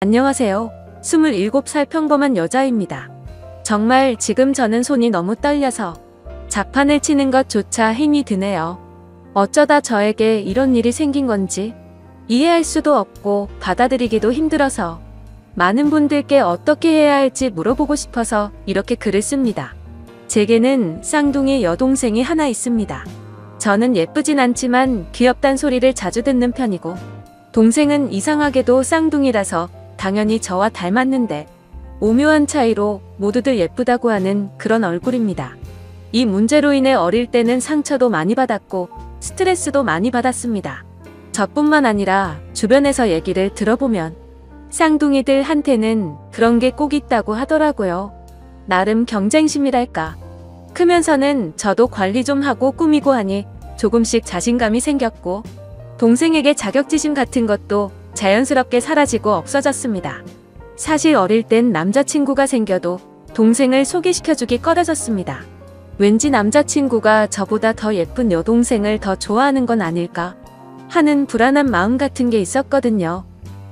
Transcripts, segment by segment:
안녕하세요. 27살 평범한 여자입니다. 정말 지금 저는 손이 너무 떨려서 자판을 치는 것조차 힘이 드네요. 어쩌다 저에게 이런 일이 생긴 건지 이해할 수도 없고 받아들이기도 힘들어서 많은 분들께 어떻게 해야 할지 물어보고 싶어서 이렇게 글을 씁니다. 제게는 쌍둥이 여동생이 하나 있습니다. 저는 예쁘진 않지만 귀엽단 소리를 자주 듣는 편이고 동생은 이상하게도 쌍둥이라서 당연히 저와 닮았는데 오묘한 차이로 모두들 예쁘다고 하는 그런 얼굴입니다. 이 문제로 인해 어릴 때는 상처도 많이 받았고 스트레스도 많이 받았습니다. 저뿐만 아니라 주변에서 얘기를 들어보면 쌍둥이들 한테는 그런 게 꼭 있다고 하더라고요. 나름 경쟁심이랄까. 크면서는 저도 관리 좀 하고 꾸미고 하니 조금씩 자신감이 생겼고 동생에게 자격지심 같은 것도 자연스럽게 사라지고 없어졌습니다. 사실 어릴 땐 남자친구가 생겨도 동생을 소개시켜주기 꺼려졌습니다. 왠지 남자친구가 저보다 더 예쁜 여동생을 더 좋아하는 건 아닐까 하는 불안한 마음 같은 게 있었거든요.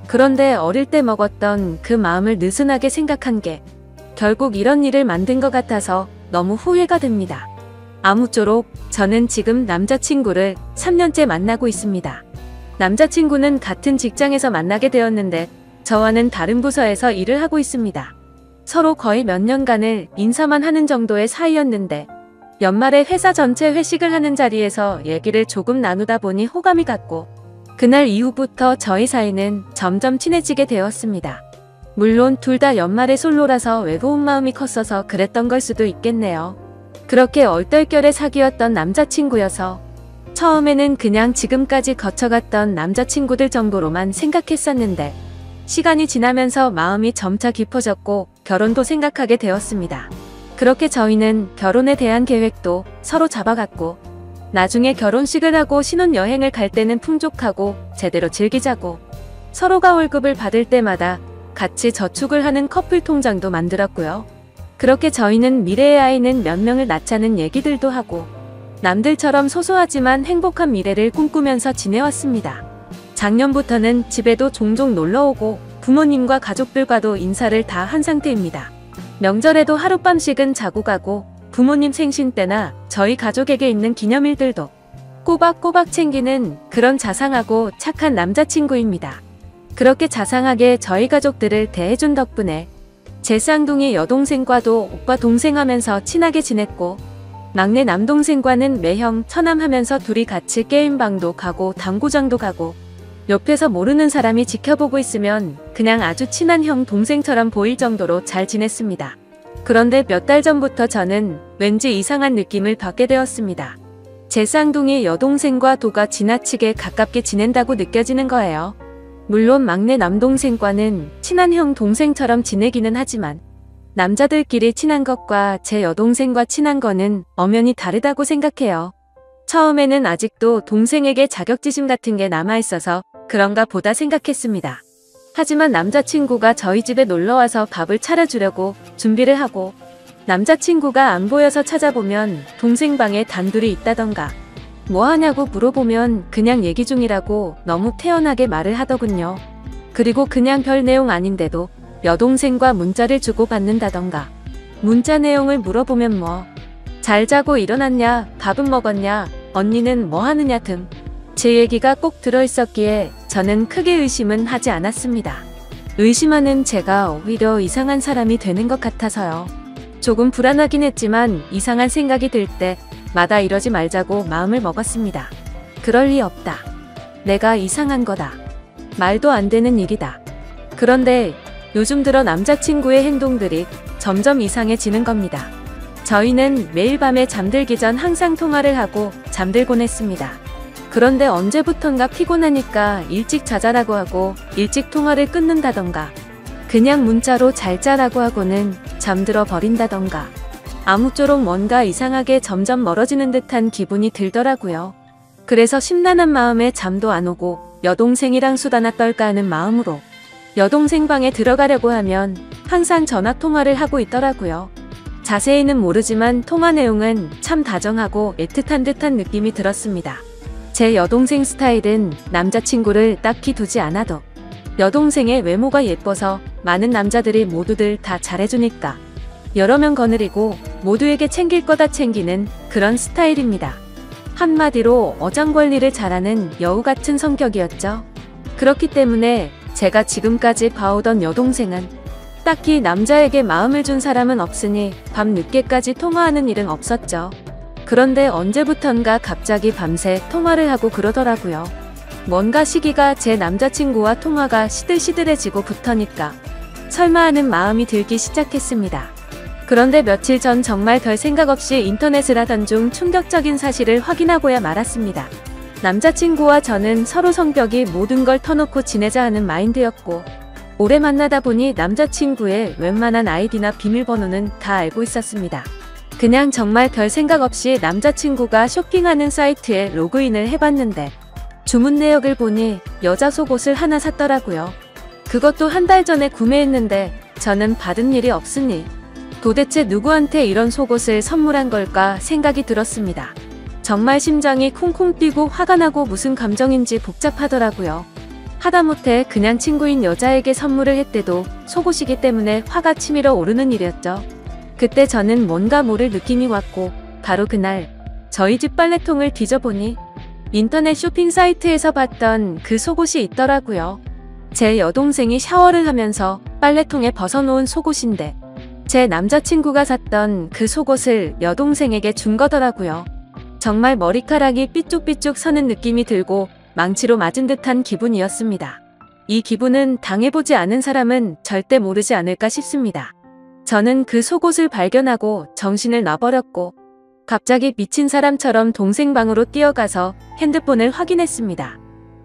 그런데 어릴 때 먹었던 그 마음을 느슨하게 생각한 게 결국 이런 일을 만든 것 같아서 너무 후회가 됩니다. 아무쪼록 저는 지금 남자친구를 3년째 만나고 있습니다. 남자친구는 같은 직장에서 만나게 되었는데 저와는 다른 부서에서 일을 하고 있습니다. 서로 거의 몇 년간을 인사만 하는 정도의 사이였는데 연말에 회사 전체 회식을 하는 자리에서 얘기를 조금 나누다 보니 호감이 갔고 그날 이후부터 저희 사이는 점점 친해지게 되었습니다. 물론 둘 다 연말에 솔로라서 외로운 마음이 컸어서 그랬던 걸 수도 있겠네요. 그렇게 얼떨결에 사귀었던 남자친구여서 처음에는 그냥 지금까지 거쳐갔던 남자친구들 정도로만 생각했었는데 시간이 지나면서 마음이 점차 깊어졌고 결혼도 생각하게 되었습니다. 그렇게 저희는 결혼에 대한 계획도 서로 잡아갔고 나중에 결혼식을 하고 신혼여행을 갈 때는 풍족하고 제대로 즐기자고 서로가 월급을 받을 때마다 같이 저축을 하는 커플 통장도 만들었고요. 그렇게 저희는 미래의 아이는 몇 명을 낳자는 얘기들도 하고 남들처럼 소소하지만 행복한 미래를 꿈꾸면서 지내왔습니다. 작년부터는 집에도 종종 놀러오고 부모님과 가족들과도 인사를 다 한 상태입니다. 명절에도 하룻밤씩은 자고 가고 부모님 생신 때나 저희 가족에게 있는 기념일들도 꼬박꼬박 챙기는 그런 자상하고 착한 남자친구입니다. 그렇게 자상하게 저희 가족들을 대해준 덕분에 제 쌍둥이 여동생과도 오빠 동생 하면서 친하게 지냈고 막내 남동생과는 매형 처남하면서 둘이 같이 게임방도 가고 당구장도 가고 옆에서 모르는 사람이 지켜보고 있으면 그냥 아주 친한 형 동생처럼 보일 정도로 잘 지냈습니다. 그런데 몇 달 전부터 저는 왠지 이상한 느낌을 받게 되었습니다. 제 쌍둥이 여동생과 도가 지나치게 가깝게 지낸다고 느껴지는 거예요. 물론 막내 남동생과는 친한 형 동생처럼 지내기는 하지만 남자들끼리 친한 것과 제 여동생과 친한 거는 엄연히 다르다고 생각해요. 처음에는 아직도 동생에게 자격지심 같은 게 남아있어서 그런가 보다 생각했습니다. 하지만 남자친구가 저희 집에 놀러와서 밥을 차려주려고 준비를 하고 남자친구가 안 보여서 찾아보면 동생 방에 단둘이 있다던가 뭐 하냐고 물어보면 그냥 얘기 중이라고 너무 태연하게 말을 하더군요. 그리고 그냥 별 내용 아닌데도 여동생과 문자를 주고받는다던가 문자 내용을 물어보면 뭐 잘 자고 일어났냐, 밥은 먹었냐, 언니는 뭐 하느냐 등 제 얘기가 꼭 들어있었기에 저는 크게 의심은 하지 않았습니다. 의심하는 제가 오히려 이상한 사람이 되는 것 같아서요. 조금 불안하긴 했지만 이상한 생각이 들 때마다 이러지 말자고 마음을 먹었습니다. 그럴 리 없다. 내가 이상한 거다. 말도 안 되는 일이다. 그런데 요즘 들어 남자친구의 행동들이 점점 이상해지는 겁니다. 저희는 매일 밤에 잠들기 전 항상 통화를 하고 잠들곤 했습니다. 그런데 언제부턴가 피곤하니까 일찍 자자라고 하고 일찍 통화를 끊는다던가 그냥 문자로 잘 자라고 하고는 잠들어 버린다던가 아무쪼록 뭔가 이상하게 점점 멀어지는 듯한 기분이 들더라고요. 그래서 심란한 마음에 잠도 안 오고 여동생이랑 수다나 떨까 하는 마음으로 여동생 방에 들어가려고 하면 항상 전화통화를 하고 있더라고요. 자세히는 모르지만 통화 내용은 참 다정하고 애틋한 듯한 느낌이 들었습니다. 제 여동생 스타일은 남자친구를 딱히 두지 않아도 여동생의 외모가 예뻐서 많은 남자들이 모두들 다 잘해주니까 여러 명 거느리고 모두에게 챙길 거다 챙기는 그런 스타일입니다. 한마디로 어장관리를 잘하는 여우 같은 성격이었죠. 그렇기 때문에 제가 지금까지 봐오던 여동생은 딱히 남자에게 마음을 준 사람은 없으니 밤 늦게까지 통화하는 일은 없었죠. 그런데 언제부턴가 갑자기 밤새 통화를 하고 그러더라고요. 뭔가 시기가 제 남자친구와 통화가 시들시들해지고 부터니까 설마 하는 마음이 들기 시작했습니다. 그런데 며칠 전 정말 별 생각 없이 인터넷을 하던 중 충격적인 사실을 확인하고야 말았습니다. 남자친구와 저는 서로 성격이 모든 걸 터놓고 지내자 하는 마인드였고 오래 만나다 보니 남자친구의 웬만한 아이디나 비밀번호는 다 알고 있었습니다. 그냥 정말 별 생각 없이 남자친구가 쇼핑하는 사이트에 로그인을 해봤는데 주문 내역을 보니 여자 속옷을 하나 샀더라고요. 그것도 한 달 전에 구매했는데 저는 받은 일이 없으니 도대체 누구한테 이런 속옷을 선물한 걸까 생각이 들었습니다. 정말 심장이 쿵쿵 뛰고 화가 나고 무슨 감정인지 복잡하더라고요. 하다못해 그냥 친구인 여자에게 선물을 했대도 속옷이기 때문에 화가 치밀어 오르는 일이었죠. 그때 저는 뭔가 모를 느낌이 왔고 바로 그날 저희 집 빨래통을 뒤져보니 인터넷 쇼핑 사이트에서 봤던 그 속옷이 있더라고요. 제 여동생이 샤워를 하면서 빨래통에 벗어놓은 속옷인데 제 남자친구가 샀던 그 속옷을 여동생에게 준 거더라고요. 정말 머리카락이 삐쭉삐쭉 서는 느낌이 들고 망치로 맞은 듯한 기분이었습니다. 이 기분은 당해보지 않은 사람은 절대 모르지 않을까 싶습니다. 저는 그 속옷을 발견하고 정신을 놔버렸고 갑자기 미친 사람처럼 동생 방으로 뛰어가서 핸드폰을 확인했습니다.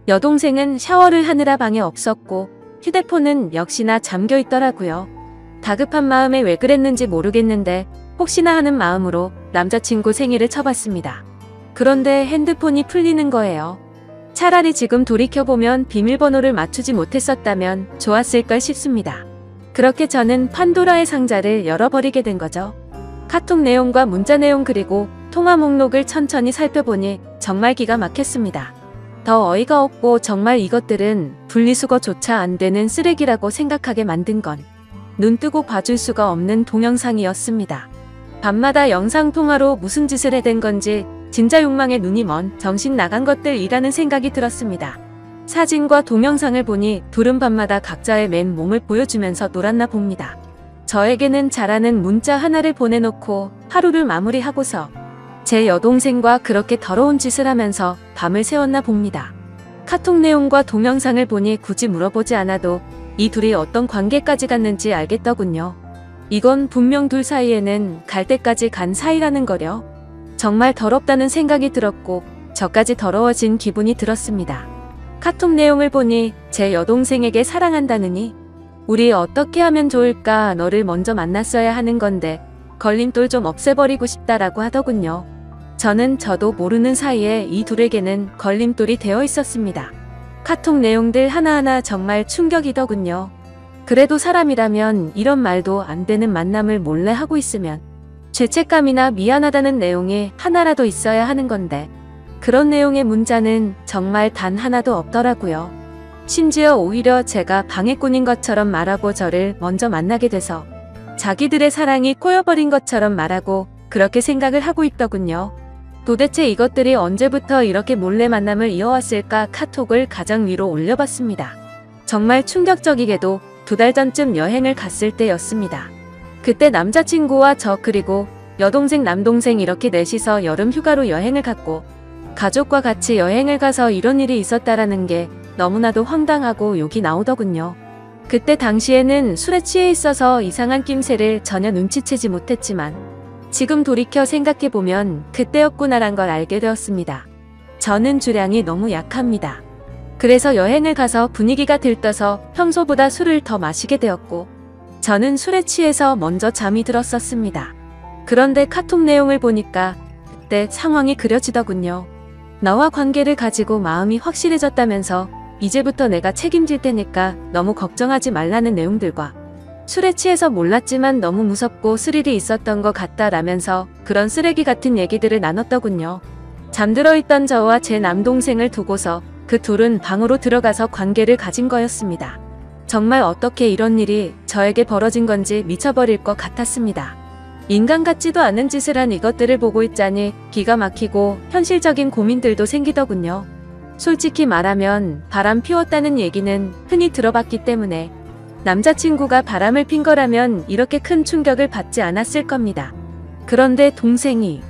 여동생은 샤워를 하느라 방에 없었고 휴대폰은 역시나 잠겨 있더라고요. 다급한 마음에 왜 그랬는지 모르겠는데 혹시나 하는 마음으로 남자친구 생일을 쳐봤습니다. 그런데 핸드폰이 풀리는 거예요. 차라리 지금 돌이켜보면 비밀번호를 맞추지 못했었다면 좋았을 걸 싶습니다. 그렇게 저는 판도라의 상자를 열어버리게 된 거죠. 카톡 내용과 문자 내용 그리고 통화 목록을 천천히 살펴보니 정말 기가 막혔습니다. 더 어이가 없고 정말 이것들은 분리수거조차 안 되는 쓰레기라고 생각하게 만든 건 눈 뜨고 봐줄 수가 없는 동영상이었습니다. 밤마다 영상통화로 무슨 짓을 해댄 건지 진짜 욕망에 눈이 먼 정신 나간 것들이라는 생각이 들었습니다. 사진과 동영상을 보니 둘은 밤마다 각자의 맨몸을 보여주면서 놀았나 봅니다. 저에게는 잘하는 문자 하나를 보내놓고 하루를 마무리하고서 제 여동생과 그렇게 더러운 짓을 하면서 밤을 새웠나 봅니다. 카톡 내용과 동영상을 보니 굳이 물어보지 않아도 이 둘이 어떤 관계까지 갔는지 알겠더군요. 이건 분명 둘 사이에는 갈 때까지 간 사이라는 거려. 정말 더럽다는 생각이 들었고 저까지 더러워진 기분이 들었습니다. 카톡 내용을 보니 제 여동생에게 사랑한다느니 우리 어떻게 하면 좋을까 너를 먼저 만났어야 하는 건데 걸림돌 좀 없애버리고 싶다라고 하더군요. 저도 모르는 사이에 이 둘에게는 걸림돌이 되어 있었습니다. 카톡 내용들 하나하나 정말 충격이더군요. 그래도 사람이라면 이런 말도 안 되는 만남을 몰래 하고 있으면 죄책감이나 미안하다는 내용이 하나라도 있어야 하는 건데 그런 내용의 문자는 정말 단 하나도 없더라고요. 심지어 오히려 제가 방해꾼인 것처럼 말하고 저를 먼저 만나게 돼서 자기들의 사랑이 꼬여버린 것처럼 말하고 그렇게 생각을 하고 있더군요. 도대체 이것들이 언제부터 이렇게 몰래 만남을 이어왔을까 카톡을 가정 위로 올려봤습니다. 정말 충격적이게도 2달 전쯤 여행을 갔을 때였습니다. 그때 남자친구와 저 그리고 여동생 남동생 이렇게 넷이서 여름 휴가로 여행을 갔고 가족과 같이 여행을 가서 이런 일이 있었다라는 게 너무나도 황당하고 욕이 나오더군요. 그때 당시에는 술에 취해 있어서 이상한 낌새를 전혀 눈치채지 못했지만 지금 돌이켜 생각해보면 그때였구나란 걸 알게 되었습니다. 저는 주량이 너무 약합니다. 그래서 여행을 가서 분위기가 들떠서 평소보다 술을 더 마시게 되었고 저는 술에 취해서 먼저 잠이 들었었습니다. 그런데 카톡 내용을 보니까 그때 상황이 그려지더군요. 나와 관계를 가지고 마음이 확실해졌다면서 이제부터 내가 책임질 테니까 너무 걱정하지 말라는 내용들과 술에 취해서 몰랐지만 너무 무섭고 스릴이 있었던 것 같다라면서 그런 쓰레기 같은 얘기들을 나눴더군요. 잠들어 있던 저와 제 남동생을 두고서 그 둘은 방으로 들어가서 관계를 가진 거였습니다. 정말 어떻게 이런 일이 저에게 벌어진 건지 미쳐버릴 것 같았습니다. 인간 같지도 않은 짓을 한 이것들을 보고 있자니 기가 막히고 현실적인 고민들도 생기더군요. 솔직히 말하면 바람 피웠다는 얘기는 흔히 들어봤기 때문에 남자친구가 바람을 핀 거라면 이렇게 큰 충격을 받지 않았을 겁니다. 그런데 동생이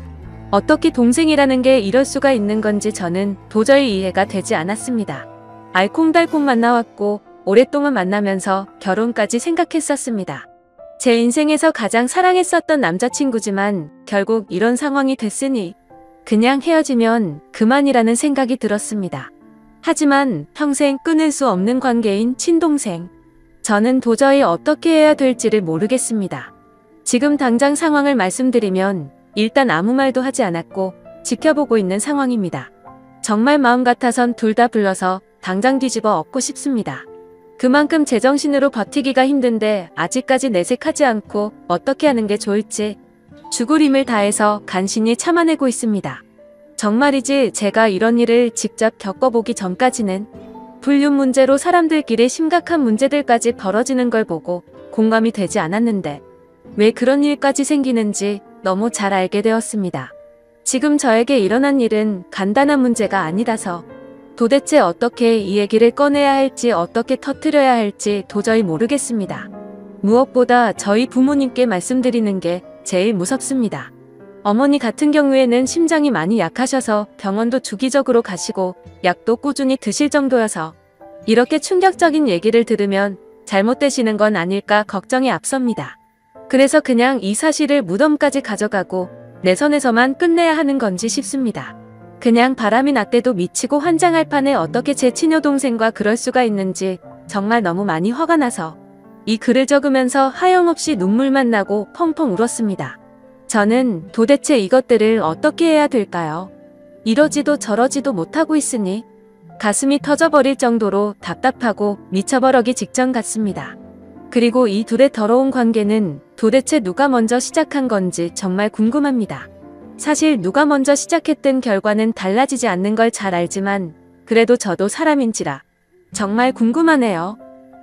어떻게 동생이라는 게 이럴 수가 있는 건지 저는 도저히 이해가 되지 않았습니다. 알콩달콩 만나왔고 오랫동안 만나면서 결혼까지 생각했었습니다. 제 인생에서 가장 사랑했었던 남자친구지만 결국 이런 상황이 됐으니 그냥 헤어지면 그만이라는 생각이 들었습니다. 하지만 평생 끊을 수 없는 관계인 친동생. 저는 도저히 어떻게 해야 될지를 모르겠습니다. 지금 당장 상황을 말씀드리면 일단 아무 말도 하지 않았고 지켜보고 있는 상황입니다. 정말 마음 같아선 둘 다 불러서 당장 뒤집어 엎고 싶습니다. 그만큼 제정신으로 버티기가 힘든데 아직까지 내색하지 않고 어떻게 하는 게 좋을지 죽을 힘을 다해서 간신히 참아내고 있습니다. 정말이지 제가 이런 일을 직접 겪어보기 전까지는 불륜 문제로 사람들끼리 심각한 문제들까지 벌어지는 걸 보고 공감이 되지 않았는데 왜 그런 일까지 생기는지 너무 잘 알게 되었습니다. 지금 저에게 일어난 일은 간단한 문제가 아니라서 도대체 어떻게 이 얘기를 꺼내야 할지 어떻게 터뜨려야 할지 도저히 모르겠습니다. 무엇보다 저희 부모님께 말씀드리는 게 제일 무섭습니다. 어머니 같은 경우에는 심장이 많이 약하셔서 병원도 주기적으로 가시고 약도 꾸준히 드실 정도여서 이렇게 충격적인 얘기를 들으면 잘못되시는 건 아닐까 걱정이 앞섭니다. 그래서 그냥 이 사실을 무덤까지 가져가고 내 선에서만 끝내야 하는 건지 싶습니다. 그냥 바람이 났대도 미치고 환장할 판에 어떻게 제 친여동생과 그럴 수가 있는지 정말 너무 많이 화가 나서 이 글을 적으면서 하염없이 눈물만 나고 펑펑 울었습니다. 저는 도대체 이것들을 어떻게 해야 될까요? 이러지도 저러지도 못하고 있으니 가슴이 터져버릴 정도로 답답하고 미쳐버리기 직전 같습니다. 그리고 이 둘의 더러운 관계는 도대체 누가 먼저 시작한 건지 정말 궁금합니다. 사실 누가 먼저 시작했든 결과는 달라지지 않는 걸 잘 알지만 그래도 저도 사람인지라 정말 궁금하네요.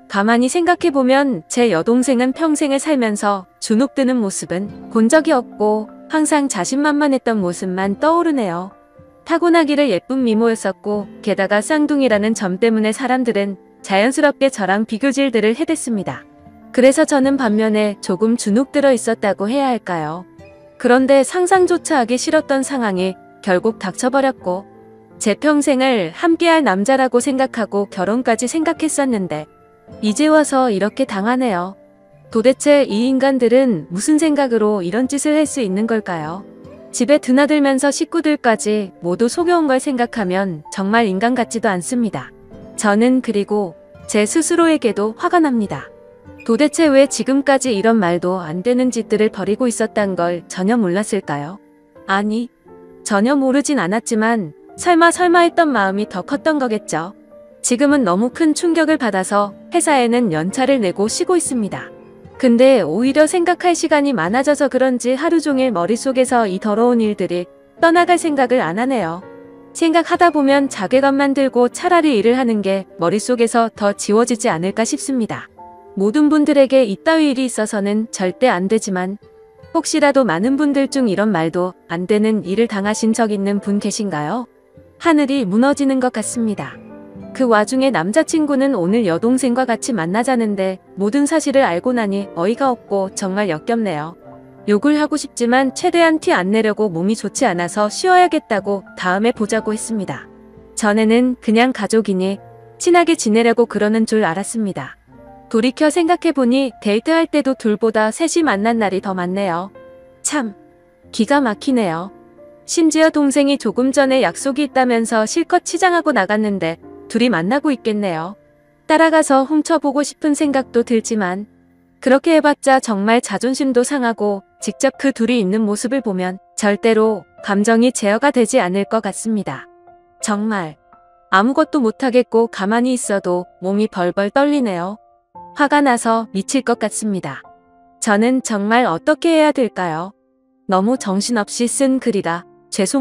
가만히 생각해보면 제 여동생은 평생을 살면서 주눅드는 모습은 본 적이 없고 항상 자신만만했던 모습만 떠오르네요. 타고나기를 예쁜 미모였었고 게다가 쌍둥이라는 점 때문에 사람들은 자연스럽게 저랑 비교질들을 해댔습니다. 그래서 저는 반면에 조금 주눅들어 있었다고 해야 할까요? 그런데 상상조차 하기 싫었던 상황이 결국 닥쳐버렸고 제 평생을 함께할 남자라고 생각하고 결혼까지 생각했었는데 이제 와서 이렇게 당하네요. 도대체 이 인간들은 무슨 생각으로 이런 짓을 할 수 있는 걸까요? 집에 드나들면서 식구들까지 모두 속여온 걸 생각하면 정말 인간 같지도 않습니다. 저는 그리고 제 스스로에게도 화가 납니다. 도대체 왜 지금까지 이런 말도 안 되는 짓들을 벌이고 있었단 걸 전혀 몰랐을까요? 아니, 전혀 모르진 않았지만 설마 했던 마음이 더 컸던 거겠죠. 지금은 너무 큰 충격을 받아서 회사에는 연차를 내고 쉬고 있습니다. 근데 오히려 생각할 시간이 많아져서 그런지 하루 종일 머릿속에서 이 더러운 일들이 떠나갈 생각을 안 하네요. 생각하다 보면 자괴감만 들고 차라리 일을 하는 게 머릿속에서 더 지워지지 않을까 싶습니다. 모든 분들에게 이따위 일이 있어서는 절대 안 되지만 혹시라도 많은 분들 중 이런 말도 안 되는 일을 당하신 적 있는 분 계신가요? 하늘이 무너지는 것 같습니다. 그 와중에 남자친구는 오늘 여동생과 같이 만나자는데 모든 사실을 알고 나니 어이가 없고 정말 역겹네요. 욕을 하고 싶지만 최대한 티 안 내려고 몸이 좋지 않아서 쉬어야겠다고 다음에 보자고 했습니다. 전에는 그냥 가족이니 친하게 지내려고 그러는 줄 알았습니다. 돌이켜 생각해보니 데이트할 때도 둘보다 셋이 만난 날이 더 많네요. 참 기가 막히네요. 심지어 동생이 조금 전에 약속이 있다면서 실컷 치장하고 나갔는데 둘이 만나고 있겠네요. 따라가서 훔쳐보고 싶은 생각도 들지만 그렇게 해봤자 정말 자존심도 상하고 직접 그 둘이 있는 모습을 보면 절대로 감정이 제어가 되지 않을 것 같습니다. 정말 아무것도 못하겠고 가만히 있어도 몸이 벌벌 떨리네요. 화가 나서 미칠 것 같습니다. 저는 정말 어떻게 해야 될까요? 너무 정신없이 쓴 글이라 죄송합니다.